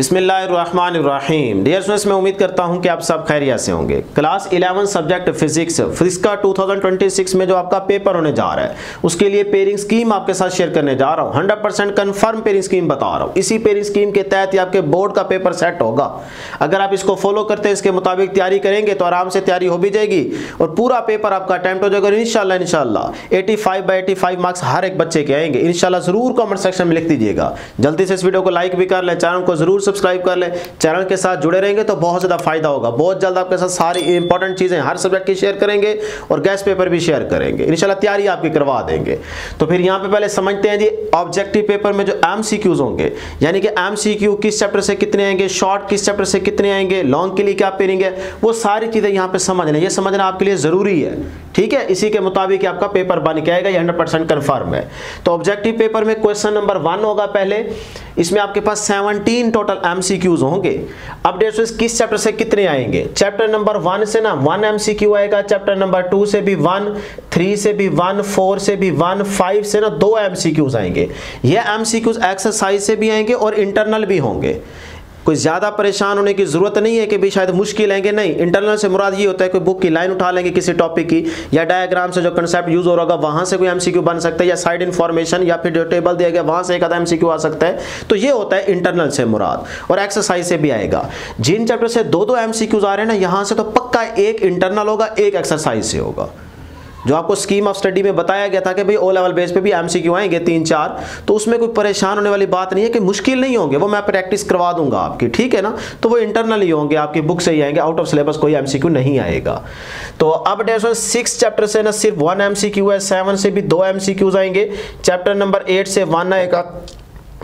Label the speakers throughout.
Speaker 1: बिस्मिल्लाहिर्रहमानिर्रहीम। Dear students, मैं उम्मीद करता हूं कि आप सब खैरियत से होंगे। क्लास 11 सब्जेक्ट फिजिक्स का 2026 में जो आपका पेपर होने जा रहा है उसके लिए पेयरिंग स्कीम आपके साथ शेयर करने जा रहा हूं। 100% कंफर्म पेयरिंग स्कीम बता रहा हूं। इसी पेयरिंग स्कीम के तहत ही आपके बोर्ड का पेपर सेट होगा। अगर आप इसको फॉलो करते हैं, इसके मुताबिक तैयारी करेंगे तो आराम से तैयारी हो भी जाएगी और पूरा पेपर आपका अटेम्प्ट हो जाएगा। इंशाल्लाह 85/85 मार्क्स हर एक बच्चे के आएंगे इंशाल्लाह। जरूर कमेंट सेक्शन में लिख दीजिएगा। जल्दी से इस वीडियो को लाइक भी कर लें, चैनल को जरूर सब्सक्राइब कर ले। चैनल के साथ जुड़े रहेंगे तो बहुत ज्यादा फायदा होगा। बहुत जल्द आपके साथ सारी इंपॉर्टेंट चीजें हर सब्जेक्ट की शेयर करेंगे और गेस्ट पेपर भी शेयर करेंगे। इंशाल्लाह तैयारी आपकी करवा देंगे। तो फिर यहां पे पहले समझते हैं जी, ऑब्जेक्टिव पेपर में जो एमसीक्यूज होंगे, यानी कि एमसीक्यू किस चैप्टर से कितने आएंगे, शॉर्ट किस चैप्टर से कितने आएंगे, लॉन्ग के लिए क्या पेयरिंग है, वो सारी चीजें यहां पे समझना, ये समझना आपके लिए जरूरी है। ठीक है, इसी के मुताबिक आपका पेपर बन के आएगा, ये 100% कंफर्म है। तो ऑब्जेक्टिव पेपर में क्वेश्चन नंबर 1 होगा पहले। इसमें आपके पास 17 टोटल एमसीक्यूज होंगे। अब देखो किस चैप्टर से कितने आएंगे। चैप्टर नंबर 1 से ना 1 एमसीक्यू आएगा, चैप्टर नंबर 2 से भी 1, 3 से भी 1, 4 से भी 1, 5 से ना 2 एमसीक्यूज आएंगे। ये एमसीक्यूज एक्सरसाइज से भी आएंगे और इंटरनल भी होंगे। कोई ज्यादा परेशान होने की जरूरत नहीं है कि भी शायद मुश्किल आएंगे, नहीं। इंटरनल से मुराद ये होता है कोई बुक की लाइन उठा लेंगे किसी टॉपिक की, या डायग्राम से जो कंसेप्ट यूज हो रहा होगा वहां से कोई एमसीक्यू बन सकता है, या साइड इन्फॉर्मेशन या फिर जो टेबल दिया गया वहां से एक आधा एमसीक्यू आ सकता है। तो ये होता है इंटरनल से मुराद, और एक्सरसाइज से भी आएगा। जिन चैप्टर से 2-2 एमसीक्यूज आ रहे हैं ना, यहां से तो पक्का एक इंटरनल होगा, एक एक्सरसाइज से होगा। जो आपको स्कीम ऑफ स्टडी में बताया गया था कि भाई ओ लेवल बेस पे भी एमसीक्यू आएंगे 3-4, तो उसमें कोई परेशान होने वाली बात नहीं है कि मुश्किल नहीं होंगे, वो मैं प्रैक्टिस करवा दूंगा आपकी। ठीक है ना, तो वो इंटरनल ही होंगे, आपकी बुक से ही आएंगे, आउट ऑफ सिलेबस कोई एमसीक्यू नहीं आएगा। तो अब 6 चैप्टर से ना सिर्फ 1 एमसीक्यू है, 7 से भी 2 एमसीक्यूज आएंगे, चैप्टर नंबर 8 से 1 आएगा,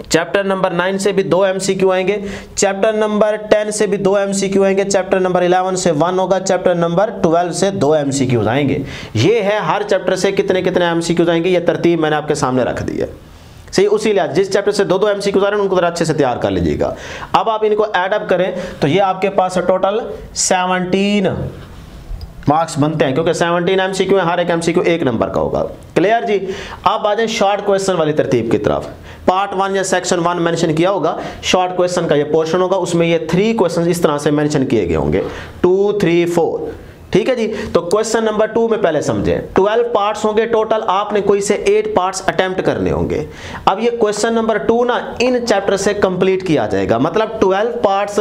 Speaker 1: चैप्टर नंबर 9 से भी 2 एमसीक्यू आएंगे, चैप्टर नंबर 10 से भी 2 एमसीक्यू आएंगे, चैप्टर नंबर 11 से 1 होगा, चैप्टर नंबर 12 से 2 एमसीक्यूज आएंगे। ये है हर चैप्टर से कितने कितने एमसीक्यूज आएंगे, ये तरतीब मैंने आपके सामने रख दी है। सही, उसी लिहाज जिस चैप्टर से 2-2 एमसीक्यूज आ रहे हैं उनको जरा अच्छे से तैयार कर लीजिएगा। अब आप इनको एड अप करें तो ये आपके पास टोटल 17 मार्क्स बनते हैं, क्योंकि 17 एमसीक्यू है, हर एक एमसीक्यू 1 नंबर का होगा। क्लियर जी। अब आ जाए शॉर्ट क्वेश्चन वाली तरतीब की तरफ। पार्ट 1 या सेक्शन 1 मेंशन किया होगा, शॉर्ट क्वेश्चन का ये पोर्शन होगा, उसमें ये 3 क्वेश्चन इस तरह से मेंशन किए गए होंगे, 2, 3, 4। ठीक है जी। तो क्वेश्चन नंबर 2 में पहले समझें, 12 पार्ट्स होंगे टोटल, आपने कोई से 8 पार्ट्स अटेम्प्ट करने होंगे। अब ये क्वेश्चन नंबर 2 ना इन चैप्टर से कंप्लीट किया जाएगा, मतलब 12 पार्ट्स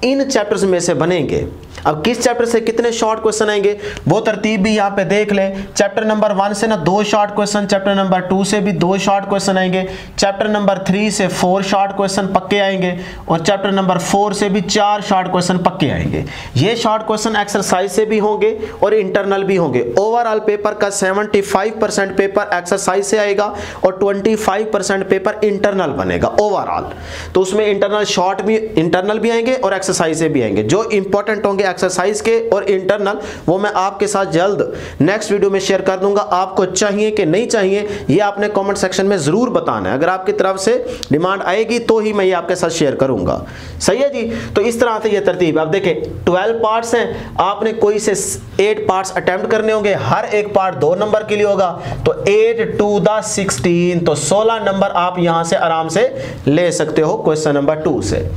Speaker 1: इन चैप्टर्स में से बनेंगे। अब किस चैप्टर से कितने शॉर्ट क्वेश्चन आएंगे वो तरतीब भी यहाँ पे देख ले। चैप्टर नंबर 1 से ना 2 शॉर्ट क्वेश्चन, चैप्टर नंबर 2 से भी 2 शॉर्ट क्वेश्चन आएंगे, चैप्टर नंबर 3 से 4 शॉर्ट क्वेश्चन पक्के आएंगे, और चैप्टर नंबर 4 से भी 4 शॉर्ट क्वेश्चन पक्के आएंगे। ये शॉर्ट क्वेश्चन एक्सरसाइज से भी होंगे और इंटरनल भी होंगे। ओवरऑल पेपर का 75% पेपर एक्सरसाइज से आएगा और 25% पेपर इंटरनल बनेगा ओवरऑल। तो उसमें इंटरनल शॉर्ट भी, इंटरनल भी आएंगे और एक्सरसाइज से भी आएंगे। जो इंपॉर्टेंट होंगे एक्सरसाइज के और इंटरनल, वो मैं आपके साथ जल्द नेक्स्ट वीडियो में शेयर कर दूंगा। आपको चाहिए कि नहीं चाहिए ये आपने कमेंट सेक्शन में जरूर बताना है। अगर आपकी तरफ से डिमांड आएगी तो ही मैं ये आपके साथ शेयर करूंगा। सही है जी। तो इस तरह से ये तरतीब। अब देखें 12 पार्ट्स हैं, आपने कोई से 8 पार्ट्स अटेम्प्ट करने होंगे, हर एक पार्ट 2 नंबर के लिए होगा, तो 8 to the 16, तो 16 नंबर आप यहां से आराम से ले सकते हो क्वेश्चन नंबर 2 से।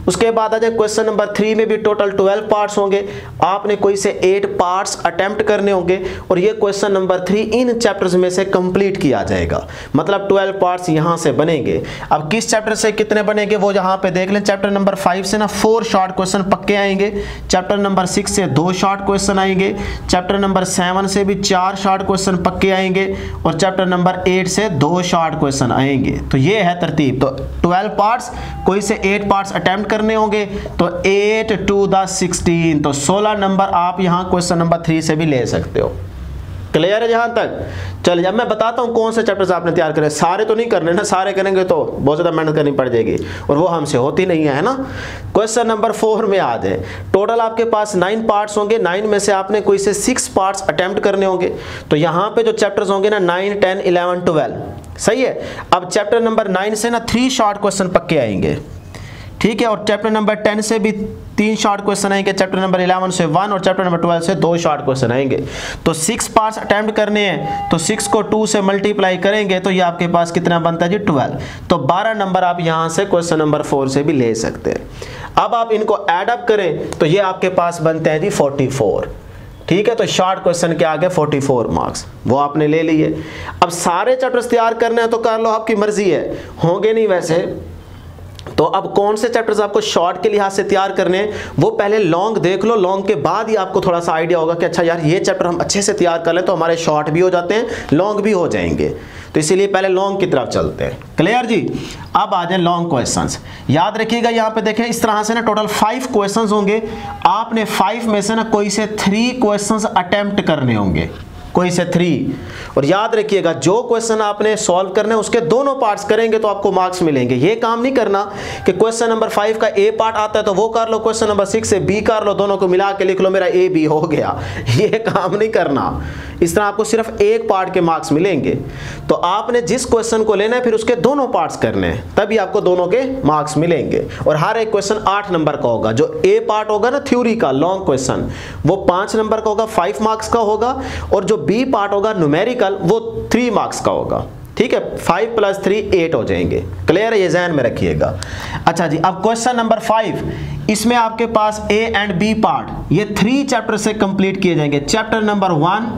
Speaker 1: उसके बाद आ जाए क्वेश्चन नंबर 3 में भी टोटल 12 पार्ट्स होंगे, आपने कोई से 8 पार्ट्स अटेम्प्ट करने होंगे, और ये क्वेश्चन नंबर 3 इन चैप्टर्स में से कंप्लीट किया जाएगा, मतलब 12 पार्ट्स यहां से बनेंगे। अब किस चैप्टर से कितने बनेंगे वो यहां पे देख लें। चैप्टर नंबर 5 से ना 4 शॉर्ट क्वेश्चन पक्के आएंगे, चैप्टर नंबर 6 से 2 शॉर्ट क्वेश्चन आएंगे, चैप्टर नंबर 7 से भी 4 शॉर्ट क्वेश्चन पक्के आएंगे, और चैप्टर नंबर 8 से 2 शॉर्ट क्वेश्चन आएंगे। तो ये है तरतीब। तो 12 पार्ट्स, कोई से 8 पार्ट्स अटेम्प्ट करने होंगे, तो 8 to the 16, तो 16 नंबर आप यहां क्वेश्चन नंबर 3 से भी ले सकते हो। क्लियर है जहां तक। चलिए अब मैं बताता हूं कौन से चैप्टर्स आपने तैयार करे। सारे तो नहीं करने ना, सारे करेंगे तो बहुत ज्यादा मेहनत करनी पड़ जाएगी और वो हमसे होती नहीं है ना। क्वेश्चन नंबर 4 में आ जाए, टोटल आपके पास 9 पार्ट्स होंगे, 9 में से आपने कोई से 6 पार्ट्स अटेम्प्ट करने होंगे। तो यहां पे जो चैप्टर्स होंगे ना 9, 10, 11, 12, सही है। अब चैप्टर नंबर 9 से ना 3 शॉर्ट क्वेश्चन पक्के आएंगे, ठीक है, और चैप्टर नंबर 10 से भी 3 शॉर्ट क्वेश्चन आएंगे, चैप्टर नंबर 11 से 1 और चैप्टर नंबर 12 से 2 शॉर्ट क्वेश्चन आएंगे। तो 6 पार्ट्स अटेम्प्ट करने हैं, तो 6 को 2 से मल्टीप्लाई करेंगे तो ये आपके पास कितना बनता है जी 12। तो 12 नंबर आप यहाँ से क्वेश्चन नंबर 4 से भी ले सकते हैं। अब आप इनको ऐड अप करें तो ये आपके पास बनते हैं जी 44। ठीक है, तो शॉर्ट क्वेश्चन के आगे 44 मार्क्स वो आपने ले लिए। अब सारे चैप्टर्स तैयार करने हैं तो कर लो, आपकी मर्जी है, होंगे नहीं वैसे। तो अब कौन से चैप्टर्स आपको शॉर्ट के लिहाज से तैयार करने हैं वो पहले लॉन्ग देख लो, लॉन्ग के बाद ही आपको थोड़ा सा आइडिया होगा कि अच्छा यार ये चैप्टर हम अच्छे से तैयार कर लें तो हमारे शॉर्ट भी हो जाते हैं, लॉन्ग भी हो जाएंगे। तो इसीलिए पहले लॉन्ग की तरफ चलते हैं। क्लियर जी? अब आ जाए लॉन्ग क्वेश्चंस। याद रखिएगा यहाँ पे देखें इस तरह से ना टोटल 5 क्वेश्चंस होंगे, आपने 5 में से ना कोई से 3 क्वेश्चंस अटेम्प्ट करने होंगे, कोई से 3। और याद रखिएगा जो क्वेश्चन आपने सॉल्व करने हैं उसके दोनों पार्ट्स करेंगे तो आपको मार्क्स मिलेंगे। ये काम नहीं करना कि क्वेश्चन नंबर 5 का ए पार्ट आता है तो वो कर लो, क्वेश्चन नंबर 6 से बी कर लो, दोनों को मिला के लिख लो मेरा ए बी हो गया। ये काम नहीं करना, इस तरह आपको सिर्फ एक पार्ट के मार्क्स मिलेंगे। तो आपने जिस क्वेश्चन को लेना है फिर उसके दोनों पार्ट्स करने हैं, तभी आपको दोनों के मार्क्स मिलेंगे। और हर एक क्वेश्चन 8 नंबर का होगा। जो ए पार्ट होगा ना थ्योरी का लॉन्ग क्वेश्चन वो 5 नंबर का होगा, 5 मार्क्स का होगा। और जो बी पार्ट होगा न्यूमेरिकल वो 3 मार्क्स का होगा। ठीक है, 5 + 3 8 हो जाएंगे। क्लियर है? ये ध्यान में रखिएगा। अच्छा जी, अब क्वेश्चन नंबर 5, इसमें आपके पास ए एंड बी पार्ट ये 3 चैप्टर से कंप्लीट किए जाएंगे। Chapter number 1,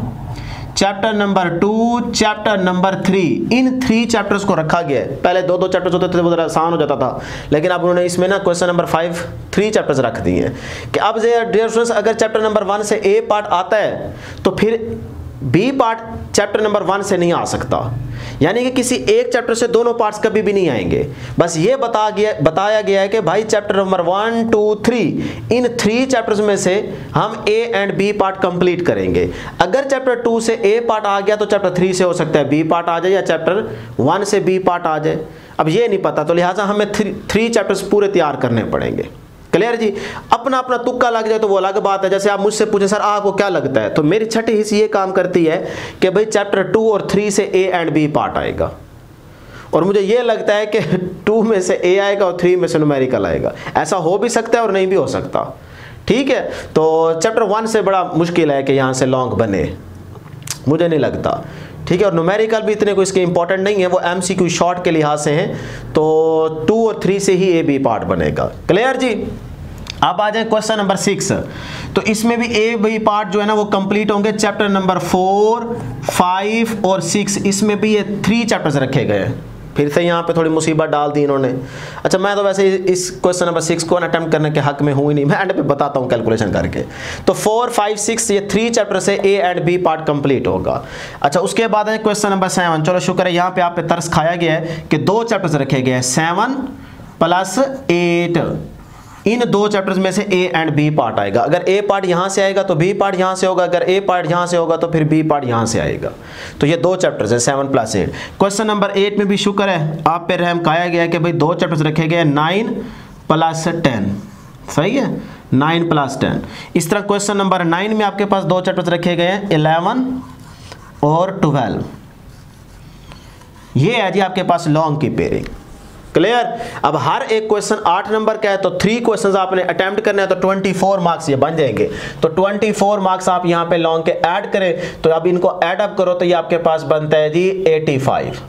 Speaker 1: chapter number 2, chapter number 3, इन 3 चैप्टर्स को रखा गया है। पहले 2-2 चैप्टर्स होते थे, वो जरा आसान हो जाता था, लेकिन अब उन्होंने इसमें ना क्वेश्चन नंबर 5 3 चैप्टर्स रख दिए हैं कि अब डियर स्टूडेंट्स अगर चैप्टर नंबर 1 से ए पार्ट आता है तो फिर बी पार्ट चैप्टर नंबर 1 से नहीं आ सकता। यानी कि किसी एक चैप्टर से दोनों पार्ट्स कभी भी नहीं आएंगे। बस ये बताया गया है कि भाई चैप्टर नंबर 1, 2, 3 इन 3 चैप्टर्स में से हम A and B part complete करेंगे। अगर चैप्टर 2 से ए पार्ट आ गया तो चैप्टर 3 से हो सकता है बी पार्ट आ जाए या चैप्टर 1 से बी पार्ट आ जाए। अब ये नहीं पता, तो लिहाजा हमें 3 चैप्टर्स पूरे तैयार करने पड़ेंगे। क्लियर जी? अपना अपना तुक्का लग जाए तो वो अलग बात है। जैसे आप मुझसे पूछे सर आपको क्या लगता है, तो मेरी छठी हिस्से ये काम करती है कि भाई चैप्टर 2 और 3 से ए एंड बी पार्ट आएगा, और मुझे ये लगता है कि 2 में से ए आएगा और 3 में से न्यूमेरिकल आएगा। ऐसा हो भी सकता है और नहीं भी हो सकता। ठीक है, तो चैप्टर 1 से बड़ा मुश्किल है कि यहाँ से लॉन्ग बने, मुझे नहीं लगता। ठीक है, और न्यूमेरिकल भी इतने कोई इसके इंपॉर्टेंट नहीं है, वो एमसीक्यू शॉर्ट के लिहाज से हैं। तो 2 और 3 से ही ए बी पार्ट बनेगा। क्लियर जी? अब आ जाए क्वेश्चन नंबर 6। तो इसमें भी ए बी पार्ट जो है ना वो कंप्लीट होंगे। चैप्टर नंबर 4, 5 और 6 इसमें भी ये 3 चैप्टर्स रखे गए हैं। फिर से यहाँ पे थोड़ी मुसीबत डाल दी इन्होंने। अच्छा, मैं तो वैसे इस क्वेश्चन नंबर 6 को अटेम्प्ट करने के हक में हूँ ही नहीं, मैं एंड पे बताता हूँ कैलकुलेशन करके। तो 4, 5, 6 ये 3 चैप्टर से A and B part complete होगा। अच्छा, उसके बाद है क्वेश्चन नंबर 7। चलो शुक्र है यहाँ पे आप पे तरस खाया गया है कि 2 चैप्टर्स रखे गए हैं, 7 + 8। इन 2 चैप्टर्स में से ए एंड बी पार्ट आएगा। अगर ए पार्ट यहाँ से आएगा तो बी पार्ट यहाँ से होगा, अगर ए पार्ट यहाँ से होगा तो फिर बी पार्ट यहाँ से आएगा। तो ये 2 चैप्टर्स हैं 7 + 8। क्वेश्चन नंबर 8 में भी शुक्र है आप पे रहम खाया गया है कि भाई 2 चैप्टर्स रखे गए हैं, 9 + 10। सही है, 9 + 10। इस तरह क्वेश्चन नंबर 9 में आपके पास 2 चैप्टर्स रखे गए हैं, 11 और 12। ये है जी आपके पास लॉन्ग की पेयरिंग। क्लियर? अब हर एक क्वेश्चन 8 नंबर का है, तो 3 क्वेश्चंस आपने अटेम्प्ट करने हैं, तो 24 मार्क्स ये बन जाएंगे। तो 24 मार्क्स आप यहां पे लॉन्ग के ऐड करें, तो अब इनको ऐड अप करो तो ये आपके पास बनता है जी 85।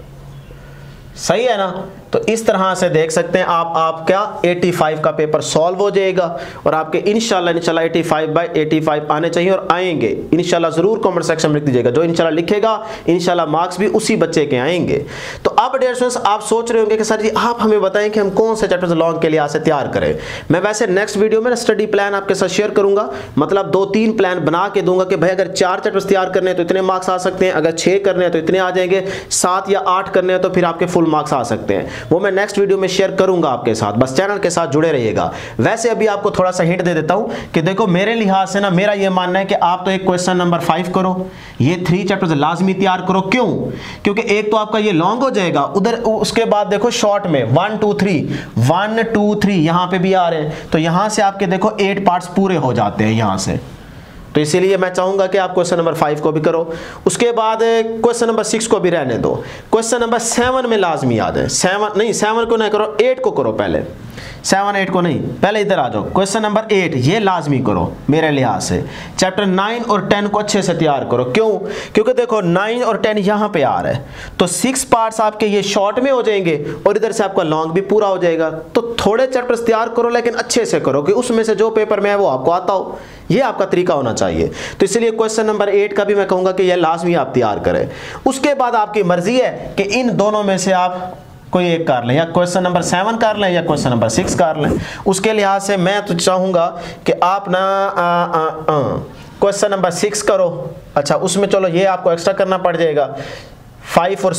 Speaker 1: सही है ना? तो इस तरह से देख सकते हैं आप क्या 85 का पेपर सॉल्व हो जाएगा, और आपके इंशाल्लाह 85/85 आने चाहिए और आएंगे इंशाल्लाह। जरूर कमेंट सेक्शन में लिख दीजिएगा, जो इंशाल्लाह लिखेगा इंशाल्लाह मार्क्स भी उसी बच्चे के आएंगे। तो अब डियर स्टूडेंट्स आप सोच रहे होंगे कि सर जी आप हमें बताएं कि हम कौन से चैप्टर्स लॉन्ग के लिए से तैयार करें। मैं वैसे नेक्स्ट वीडियो में स्टडी प्लान आपके साथ शेयर करूंगा, मतलब 2-3 प्लान बना के दूंगा कि भाई अगर 4 चैप्टर्स तैयार करने हैं तो इतने मार्क्स आ सकते हैं, अगर 6 करने हैं तो इतने आ जाएंगे, 7 या 8 करने हैं तो फिर आपके फुल मार्क्स आ सकते हैं। वो मैं नेक्स्ट वीडियो में शेयर करूंगा आपके साथ, बस चैनल के साथ जुड़े रहिएगा। वैसे अभी आपको थोड़ा सा हिंट दे देता हूं कि देखो मेरे लिहाज से ना मेरा ये मानना है कि आप तो एक क्वेश्चन नंबर 5 करो, ये 3 चैप्टर्स लाजमी तैयार करो। क्यों? क्योंकि एक तो आपका ये लॉन्ग हो जाएगा, उधर उसके बाद देखो शॉर्ट में 1, 2, 3 यहां पे भी आ रहे हैं, तो यहां से आपके देखो 8 पार्ट्स पूरे हो जाते हैं यहां से। तो इसीलिए मैं चाहूंगा कि आप क्वेश्चन नंबर 5 को भी करो, उसके बाद क्वेश्चन नंबर 6 को भी रहने दो, क्वेश्चन नंबर 7 में लाजमी याद है। 7 को ना करो, 8 को करो पहले। 7 8 को नहीं, पहले इधर आ जाओ। क्वेश्चन नंबर 8 ये लाजमी करो मेरे लिहाज से। चैप्टर 9 और 10 को अच्छे से तैयार करो। क्यों? क्योंकि देखो 9 और 10 यहाँ पे आ रहा है, तो 6 पार्ट्स आपके ये शॉर्ट में हो जाएंगे और इधर से आपका लॉन्ग भी पूरा हो जाएगा। तो थोड़े चैप्टर्स तैयार करो लेकिन अच्छे से करो कि उसमें से जो पेपर में है वो आपको आता हो। ये आपका तरीका होना चाहिए। तो इसलिए क्वेश्चन नंबर 8 का भी मैं कहूँगा कि यह लाजमी आप तैयार करें। उसके बाद आपकी मर्जी है कि इन दोनों में से आप कोई एक कर लें, या क्वेश्चन नंबर 7 कर लें या क्वेश्चन नंबर 6 कर लें। उसके लिहाज से मैं तो चाहूँगा कि आप ना क्वेश्चन नंबर 6 करो। अच्छा, उसमें चलो ये आपको एक्स्ट्रा करना पड़ जाएगा। 5 और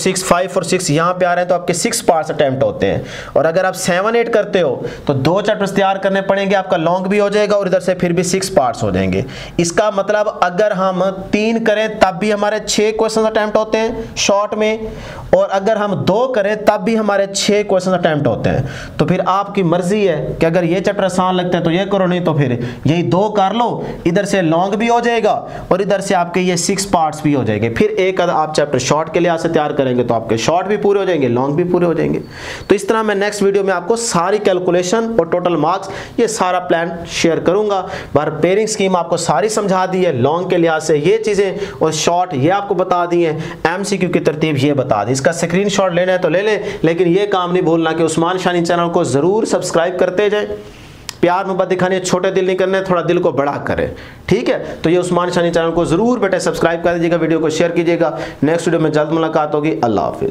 Speaker 1: 6 यहाँ पे आ रहे हैं तो आपके 6 पार्ट्स अटेम्प्ट होते हैं। और अगर आप 7 8 करते हो तो 2 चैप्टर्स तैयार करने पड़ेंगे, आपका लॉन्ग भी हो जाएगा और इधर से फिर भी 6 पार्ट्स हो जाएंगे। इसका मतलब अगर हम 3 करें तब भी हमारे 6 क्वेश्चन अटेम्प्ट होते हैं शॉर्ट में, और अगर हम 2 करें तब भी हमारे 6 क्वेश्चन अटेम्प्ट होते हैं। तो फिर आपकी मर्जी है कि अगर ये चैप्टर आसान लगते हैं तो ये करो, नहीं तो फिर यही 2 कर लो, इधर से लॉन्ग भी हो जाएगा और इधर से आपके ये 6 पार्ट्स भी हो जाएंगे। फिर एक आप चैप्टर शॉर्ट के लिए से तैयार करेंगे तो आपके शॉर्ट भी पूरे हो जाएंगे, लॉन्ग भी पूरे हो जाएंगे। तो इस तरह मैं नेक्स्ट वीडियो में आपको सारी कैलकुलेशन और टोटल मार्क्स ये सारा प्लान शेयर करूंगा। बार पेयरिंग स्कीम आपको सारी समझा दी है, लॉन्ग के लिहाज से ये चीजें और शॉर्ट ये आपको बता दी है, एमसीक्यू की तरतीब ये बता दी। इसका स्क्रीनशॉट लेना है तो ले लें, लेकिन ये काम नहीं भूलना कि उस्मान शानी चैनल को जरूर सब्सक्राइब करते जाए। प्यार मोहब्बत दिखाने, छोटे दिल नहीं करने, थोड़ा दिल को बड़ा करें, ठीक है। तो ये उस्मान शानी चैनल को जरूर बेटे सब्सक्राइब कर दीजिएगा, वीडियो को शेयर कीजिएगा। नेक्स्ट वीडियो में जल्द मुलाकात होगी। अल्लाह हाफिज।